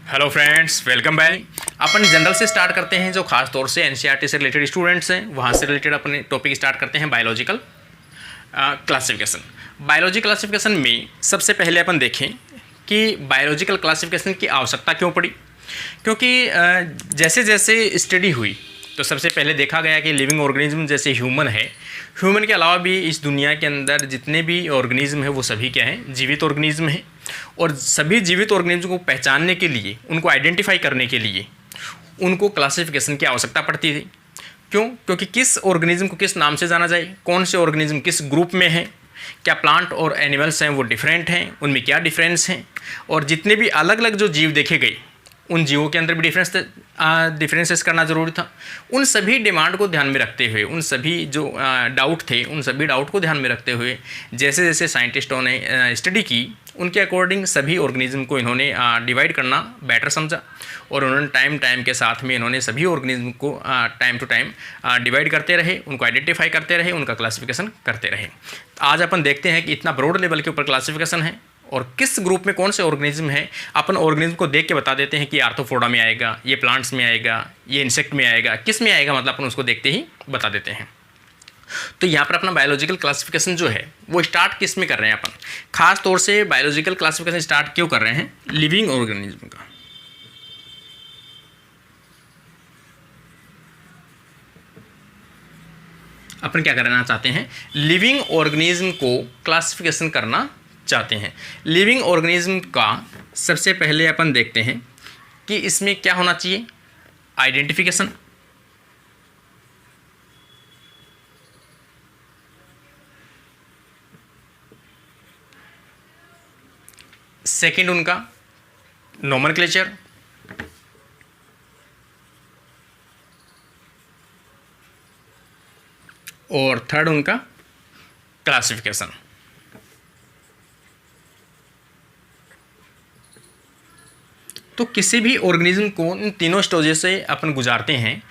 Hello friends, welcome back. अपन general से start करते हैं, जो खास तौर से एनसीईआरटी से रिलेटेड स्टूडेंट्स हैं वहाँ से रिलेटेड अपने टॉपिक स्टार्ट करते हैं बायोलॉजिकल क्लासिफिकेशन। बायोलॉजी क्लासिफिकेशन में सबसे पहले अपन देखें कि बायोलॉजिकल क्लासिफिकेशन की आवश्यकता क्यों पड़ी। क्योंकि जैसे जैसे स्टडी हुई तो सबसे पहले देखा गया कि लिविंग ऑर्गेनिज्म जैसे ह्यूमन है, ह्यूमन के अलावा भी इस दुनिया के अंदर जितने भी ऑर्गेनिज्म है वो सभी क्या हैं, जीवित ऑर्गेनिज्म हैं। और सभी जीवित ऑर्गेनिज्म को पहचानने के लिए, उनको आइडेंटिफाई करने के लिए उनको क्लासिफिकेशन की आवश्यकता पड़ती थी। क्यों? क्योंकि किस ऑर्गेनिज्म को किस नाम से जाना जाए, कौन से ऑर्गेनिज्म किस ग्रुप में है, क्या प्लांट और एनिमल्स हैं वो डिफरेंट हैं, उनमें क्या डिफरेंस हैं, और जितने भी अलग अलग जो जीव देखे गए उन जीवों के अंदर भी डिफरेंसेस करना ज़रूरी था। उन सभी डिमांड को ध्यान में रखते हुए, उन सभी जो डाउट थे उन सभी डाउट को ध्यान में रखते हुए जैसे जैसे साइंटिस्टों ने स्टडी की, उनके अकॉर्डिंग सभी ऑर्गेनिज्म को इन्होंने डिवाइड करना बेटर समझा। और उन्होंने टाइम के साथ में इन्होंने सभी ऑर्गेनिज्म को टाइम टू टाइम डिवाइड करते रहे, उनको आइडेंटिफाई करते रहे, उनका क्लासिफिकेशन करते रहे। आज अपन देखते हैं कि इतना ब्रॉड लेवल के ऊपर क्लासिफिकेशन है और किस ग्रुप में कौन से ऑर्गेनिज्म है। अपन ऑर्गेनिज्म को देख के बता देते हैं कि आर्थ्रोपोडा में आएगा, ये प्लांट्स में आएगा, ये इंसेक्ट में आएगा, किस में आएगा, मतलब अपन उसको देखते ही बता देते हैं। तो यहाँ पर अपना बायोलॉजिकल क्लासिफिकेशन जो है वो स्टार्ट किस में कर रहे हैं अपन, खास तौर से बायोलॉजिकल क्लासिफिकेशन स्टार्ट क्यों कर रहे हैं, लिविंग ऑर्गेनिज्म का। अपन क्या करना चाहते हैं, लिविंग ऑर्गेनिज्म को क्लासिफिकेशन करना चाहते हैं। लिविंग ऑर्गेनिज्म का सबसे पहले अपन देखते हैं कि इसमें क्या होना चाहिए, आइडेंटिफिकेशन। सेकंड उनका नोमेनक्लेचर। और थर्ड उनका क्लासिफिकेशन। तो किसी भी ऑर्गेनिज्म को इन तीनों स्टेजेस से अपन गुजारते हैं,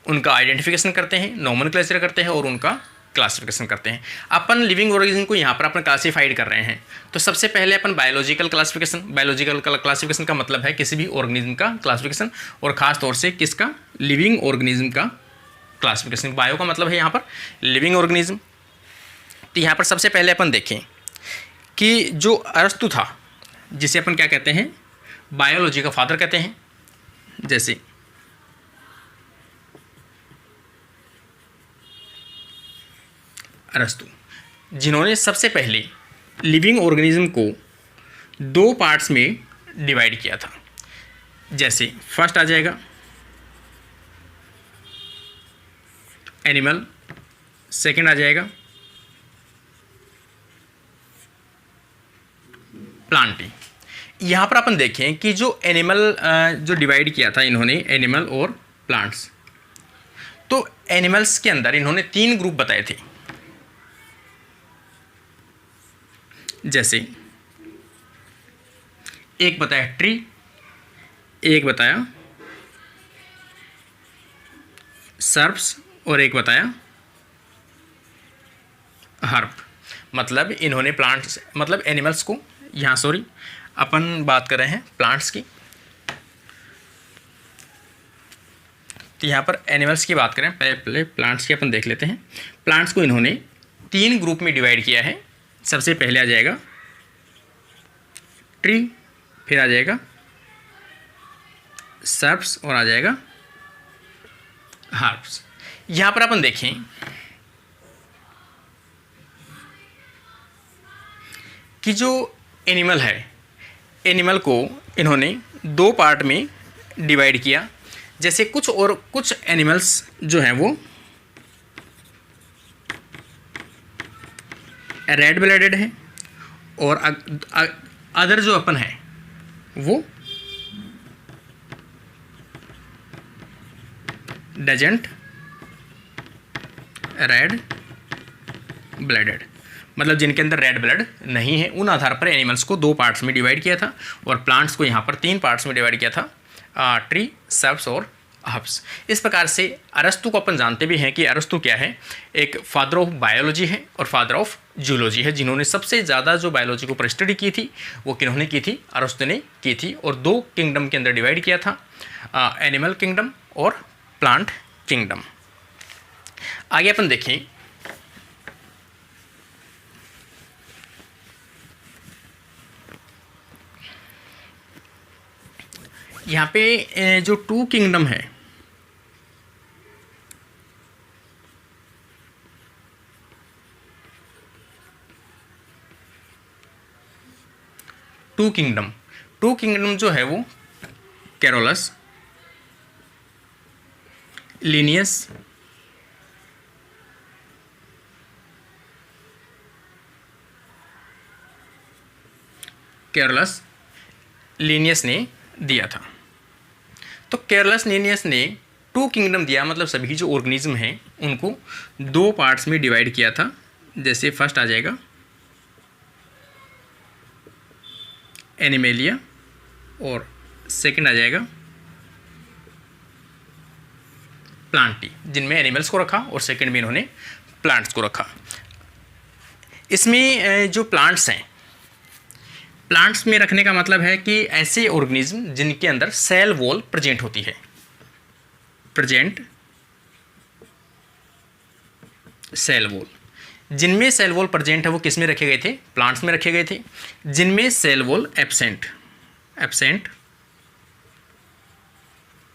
उनका आइडेंटिफिकेशन करते हैं, नोमेनक्लेचर करते हैं और उनका क्लासिफिकेशन करते हैं। अपन लिविंग ऑर्गेनिज्म को यहाँ पर अपन क्लासीफाइड कर रहे हैं। तो सबसे पहले अपन बायोलॉजिकल क्लासिफिकेशन का मतलब है किसी भी ऑर्गेनिज्म का क्लासिफिकेशन, और ख़ास तौर से किसका, लिविंग ऑर्गेनिज्म का क्लासिफिकेशन। बायो का मतलब है यहाँ पर लिविंग ऑर्गेनिज्म। तो यहाँ पर सबसे पहले अपन देखें कि जो अरस्तु था, जिसे अपन क्या कहते हैं, बायोलॉजी का फादर कहते हैं, जैसे अरस्तु, जिन्होंने सबसे पहले लिविंग ऑर्गेनिज्म को दो पार्ट्स में डिवाइड किया था। जैसे फर्स्ट आ जाएगा एनिमल, सेकंड आ जाएगा प्लांट। यहाँ पर अपन देखें कि जो एनिमल जो डिवाइड किया था इन्होंने, एनिमल और प्लांट्स, तो एनिमल्स के अंदर इन्होंने तीन ग्रुप बताए थे। जैसे एक बताया ट्री, एक बताया सर्प्स और एक बताया हर्ब। मतलब इन्होंने प्लांट्स, मतलब एनिमल्स को, यहाँ सॉरी अपन बात कर रहे हैं प्लांट्स की। तो यहाँ पर एनिमल्स की बात करें, पहले प्लांट्स की अपन देख लेते हैं। प्लांट्स को इन्होंने तीन ग्रुप में डिवाइड किया है। सबसे पहले आ जाएगा ट्री, फिर आ जाएगा सर्प्स और आ जाएगा हर्ब्स। यहाँ पर अपन देखें कि जो एनिमल है, एनिमल को इन्होंने दो पार्ट में डिवाइड किया। जैसे कुछ एनिमल्स जो हैं वो रेड ब्लडेड है, और अदर जो अपन है वो डजंट रेड ब्लडेड, मतलब जिनके अंदर रेड ब्लड नहीं है। उन आधार पर एनिमल्स को दो पार्ट्स में डिवाइड किया था और प्लांट्स को यहाँ पर तीन पार्ट्स में डिवाइड किया था, ट्री, सर्प्स और हब्स। इस प्रकार से अरस्तु को अपन जानते भी हैं कि अरस्तु क्या है, एक फादर ऑफ बायोलॉजी है और फादर ऑफ जूलॉजी है, जिन्होंने सबसे ज़्यादा जो बायोलॉजी को ऊपर स्टडी की थी वो किन्होंने की थी, अरस्तु ने की थी। और दो किंगडम के अंदर डिवाइड किया था, एनिमल किंगडम और प्लांट किंगडम। आगे अपन देखें, यहाँ पे जो टू किंगडम है, टू किंगडम जो है वो कैरोलस, लिनियस, कैरोलस लिनियस ने दिया था। तो कैरोलस लिनियस ने टू किंगडम दिया, मतलब सभी जो ऑर्गेनिज्म हैं उनको दो पार्ट्स में डिवाइड किया था। जैसे फर्स्ट आ जाएगा एनिमेलिया और सेकंड आ जाएगा प्लांटी, जिनमें एनिमल्स को रखा और सेकंड में इन्होंने प्लांट्स को रखा। इसमें जो प्लांट्स हैं, प्लांट्स में रखने का मतलब है कि ऐसे ऑर्गेनिज्म जिनके अंदर सेल वॉल प्रेजेंट होती है, प्रेजेंट सेल वॉल। जिनमें सेल वॉल प्रेजेंट है वो किस में रखे गए थे, प्लांट्स में रखे गए थे। जिनमें cell wall absent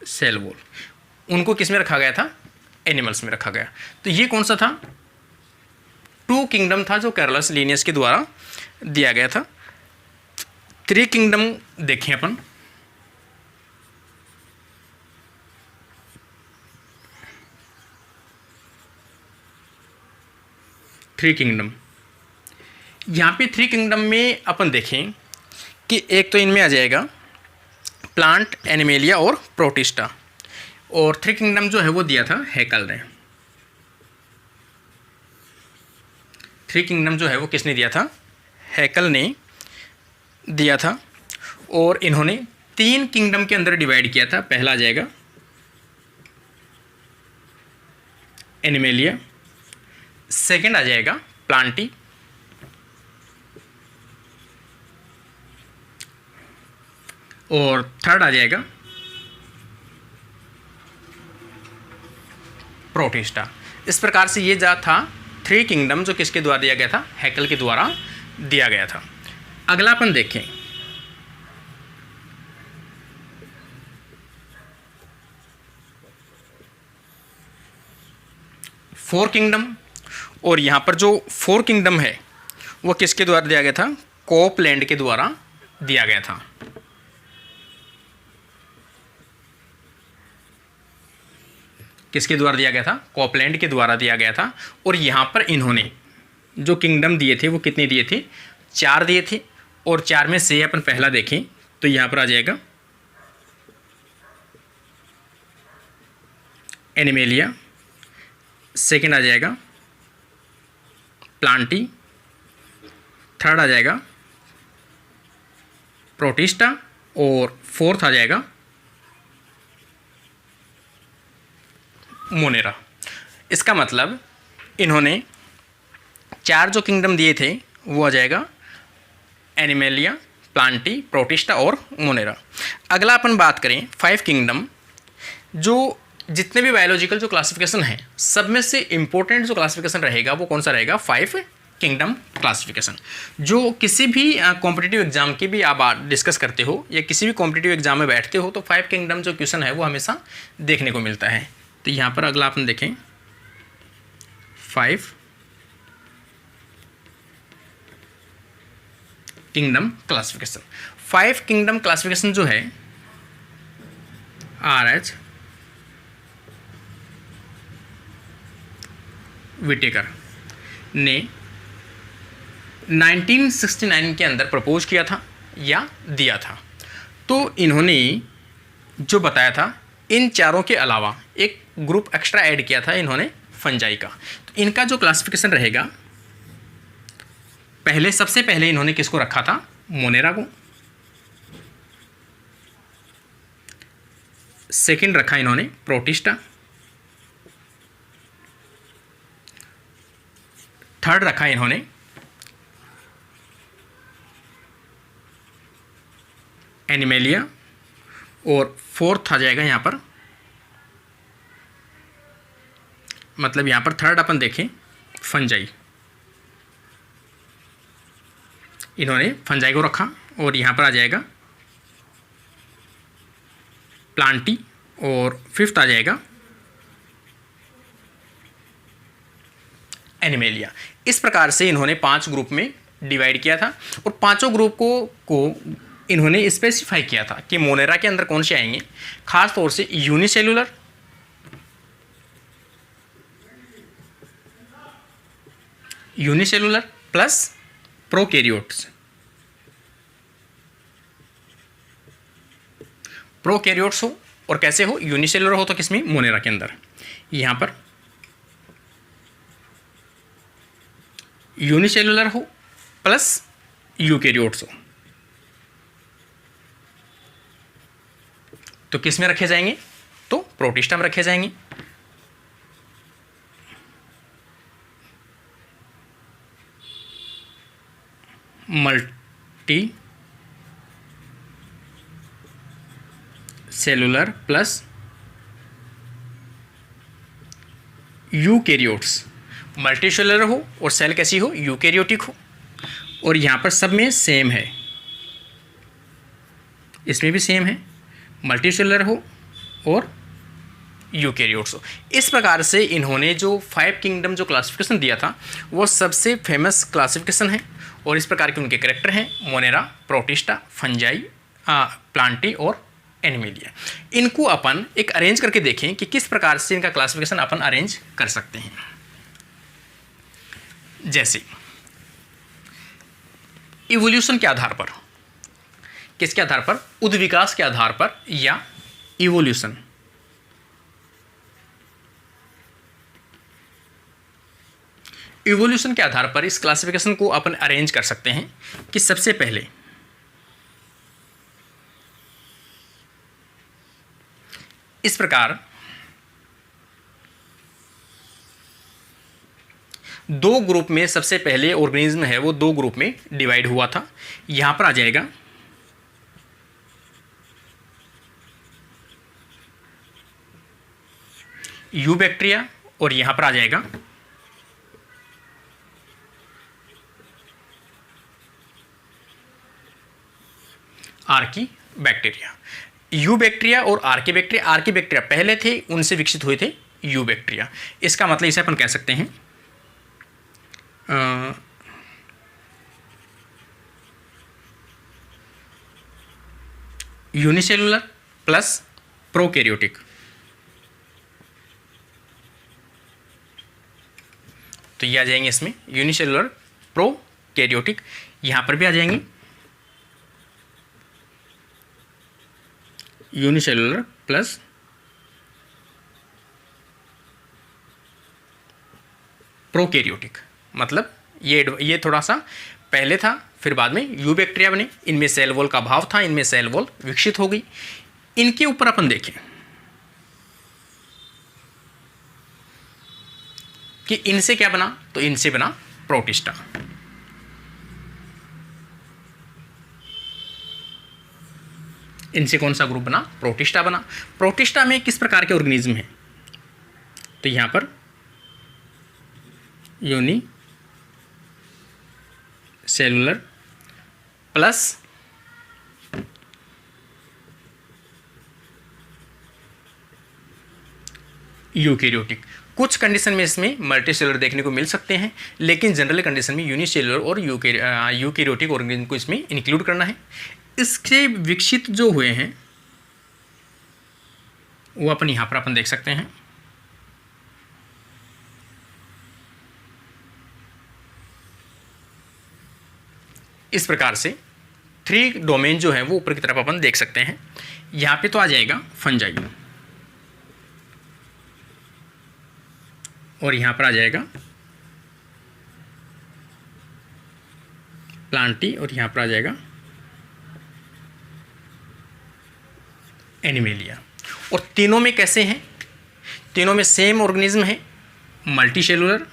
cell wall, उनको किस में रखा गया था, एनिमल्स में रखा गया। तो ये कौन सा था, टू किंगडम था जो कैरोलस लिनियस के द्वारा दिया गया था। थ्री किंगडम देखें अपन, थ्री किंगडम। यहाँ पे थ्री किंगडम में अपन देखें कि एक तो इनमें आ जाएगा प्लांट, एनिमेलिया और प्रोटिस्टा। और थ्री किंगडम जो है वो दिया था हैकल ने। थ्री किंगडम जो है वो किसने दिया था, हैकल ने दिया था। और इन्होंने तीन किंगडम के अंदर डिवाइड किया था। पहला आ जाएगा एनिमेलिया, सेकंड आ जाएगा प्लांटी, और थर्ड आ जाएगा प्रोटिस्टा। इस प्रकार से ये जा था थ्री किंगडम जो किसके द्वारा दिया गया था, हैकल के द्वारा दिया गया था। अगला अपन देखें, फोर किंगडम। और यहाँ पर जो फोर किंगडम है वो किसके द्वारा दिया गया था, कोपलैंड के द्वारा दिया गया था। किसके द्वारा दिया गया था, कोपलैंड के द्वारा दिया गया था। और यहाँ पर इन्होंने जो किंगडम दिए थे वो कितने दिए थे, चार दिए थे। और चार में से अपन पहला देखें तो यहाँ पर आ जाएगा एनिमेलिया, सेकंड आ जाएगा प्लांटी, थर्ड आ जाएगा प्रोटिस्टा और फोर्थ आ जाएगा मोनेरा। इसका मतलब इन्होंने चार जो किंगडम दिए थे वो आ जाएगा एनिमेलिया, प्लांटी, प्रोटिस्टा और मोनेरा। अगला अपन बात करें फाइव किंगडम। जो जितने भी बायोलॉजिकल जो क्लासिफिकेशन है सब में से इम्पोर्टेंट जो क्लासिफिकेशन रहेगा वो कौन सा रहेगा, फाइव किंगडम क्लासिफिकेशन। जो किसी भी कॉम्पिटिटिव एग्जाम के भी आप डिस्कस करते हो या किसी भी कॉम्पिटिटिव एग्जाम में बैठते हो तो फाइव किंगडम जो क्वेश्चन है वो हमेशा देखने को मिलता है। तो यहाँ पर अगला अपन देखें, five kingdom classification. Five kingdom classification जो है RH विटेकर ने 1969 के अंदर प्रपोज किया था या दिया था। तो इन्होंने जो बताया था इन चारों के अलावा एक ग्रुप एक्स्ट्रा ऐड किया था इन्होंने फंजाई का। तो इनका जो क्लासिफिकेशन रहेगा, पहले सबसे पहले इन्होंने किसको रखा था, मोनेरा को। सेकंड रखा इन्होंने प्रोटिस्टा, थर्ड रखा इन्होंने एनिमेलिया, और फोर्थ आ जाएगा यहाँ पर, मतलब यहाँ पर थर्ड अपन देखें फंजाई, इन्होंने फंजाई को रखा, और यहाँ पर आ जाएगा प्लांटी, और फिफ्थ आ जाएगा एनिमेलिया। इस प्रकार से इन्होंने 5 ग्रुप में डिवाइड किया था, और पांचों ग्रुप को इन्होंने स्पेसिफाई किया था कि मोनेरा के अंदर कौन से आएंगे, खास तौर से यूनिसेलुलर, प्लस प्रोकैरियोट्स। प्रोकैरियोट्स हो और कैसे हो, यूनिसेलुलर हो तो किसमें, मोनेरा के अंदर। यहां पर यूनिसेलुलर हो प्लस यूकैरियोट्स हो तो किस में रखे जाएंगे, तो प्रोटिस्टा में रखे जाएंगे। Multi cellular plus eukaryotes, multicellular हो और सेल कैसी हो, यूकैरियोटिक हो, और यहाँ पर सब में सेम है, इसमें भी सेम है, मल्टीसेलुलर हो और यूकैरियोट्स हो। इस प्रकार से इन्होंने जो 5 किंगडम जो क्लासिफिकेशन दिया था वो सबसे फेमस क्लासिफिकेशन है, और इस प्रकार के उनके कैरेक्टर हैं मोनेरा, प्रोटिस्टा, फंजाई, प्लांटी और एनिमेलिया। इनको अपन एक अरेंज करके देखें कि किस प्रकार से इनका क्लासिफिकेशन अपन अरेंज कर सकते हैं। जैसे इवोल्यूशन के आधार पर, किसके आधार पर, उद्विकास के आधार पर, या इवोल्यूशन। इवोल्यूशन के आधार पर इस क्लासिफिकेशन को अपन अरेंज कर सकते हैं कि सबसे पहले इस प्रकार 2 ग्रुप में सबसे पहले ऑर्गेनिज्म है वो 2 ग्रुप में डिवाइड हुआ था। यहां पर आ जाएगा यू बैक्टीरिया, और यहां पर आ जाएगा आर्की बैक्टीरिया। यू बैक्टीरिया और आर्की बैक्टीरिया पहले थे, उनसे विकसित हुए थे यू बैक्टीरिया। इसका मतलब इसे अपन कह सकते हैं यूनिसेलुलर प्लस प्रोकैरियोटिक। तो ये आ जाएंगे इसमें यूनिसेलुलर, प्रोकैरियोटिक। यहां पर भी आ जाएंगे यूनिसेलुलर प्लस प्रोकैरियोटिक। मतलब ये थोड़ा सा पहले था, फिर बाद में यू बैक्टीरिया बने, इनमें सेल वॉल का अभाव था, इनमें सेल वॉल विकसित हो गई। इनके ऊपर अपन देखें कि इनसे क्या बना, तो इनसे बना प्रोटिस्टा। इनसे कौन सा ग्रुप बना, प्रोटिस्टा बना। प्रोटिस्टा में किस प्रकार के ऑर्गेनिज्म हैं, तो यहां पर यूनी सेलुलर प्लस यूकैरियोटिक। कुछ कंडीशन में इसमें मल्टी सेलुलर देखने को मिल सकते हैं, लेकिन जनरल कंडीशन में यूनिसेलुलर और यूकैरियोटिक ऑर्गेनिज्म को इसमें इंक्लूड करना है। इसके विकसित जो हुए हैं वो अपन यहां पर अपन देख सकते हैं। इस प्रकार से 3 डोमेन जो है वो ऊपर की तरफ अपन देख सकते हैं। यहां पे तो आ जाएगा फंजाई, और यहां पर आ जाएगा प्लांटी, और यहां पर आ जाएगा एनिमेलिया। और तीनों में कैसे हैं, तीनों में सेम ऑर्गेनिज्म है, मल्टी सेलुलर,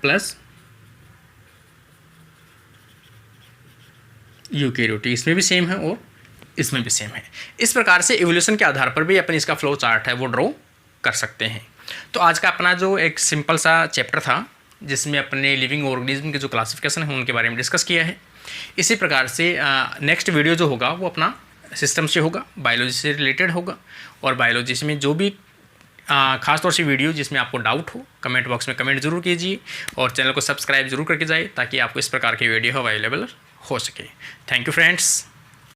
प्लस यूकेरियोटिक, इसमें भी सेम है और इसमें भी सेम है। इस प्रकार से इवोल्यूशन के आधार पर भी अपन इसका फ्लो चार्ट है वो ड्रॉ कर सकते हैं। तो आज का अपना जो एक सिंपल सा चैप्टर था जिसमें अपने लिविंग ऑर्गेनिज्म के जो क्लासिफिकेशन है उनके बारे में डिस्कस किया है। इसी प्रकार से नेक्स्ट वीडियो जो होगा वो अपना सिस्टम से होगा, बायोलॉजी से रिलेटेड होगा। और बायोलॉजी में जो भी खास तौर से वीडियो जिसमें आपको डाउट हो कमेंट बॉक्स में कमेंट जरूर कीजिए और चैनल को सब्सक्राइब जरूर करके जाए ताकि आपको इस प्रकार की वीडियो अवेलेबल हो सके। Thank you friends.